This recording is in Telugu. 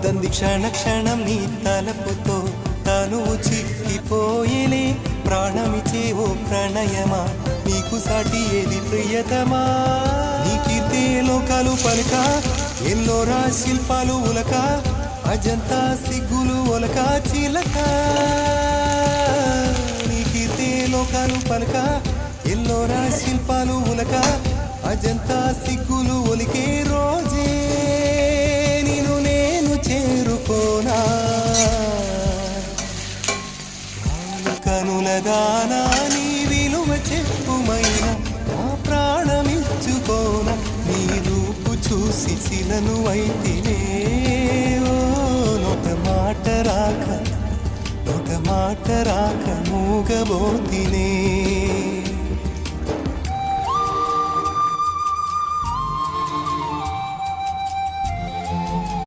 వద్దంది క్షణ క్షణం నీ తలపుతో తనువు చిక్కిపోయేలే ప్రాణమిచే ఓ ప్రణయమా నీకు సాటి ఏది ప్రియతమా నీ కీర్తే లోకాలు పలుక ఎల్లోరా శిల్పాలు ఉలక అజంతా సిగ్గులు ఒలక చిలక నీ కీర్తే లోకాలు పలుక ఎల్లోరా శిల్పాలు ఉలక అజంతా సిగ్గులు ఒలికే రోజే నిన్ను నేను చేరుకోనా కనుల దానా నీ విలువ చెప్పుమైన నా ప్రాణమిచ్చుకోనా నీ రూపు చూసి శిలను అయితేనే ఓ నొట మాట రాక మూగబోతినే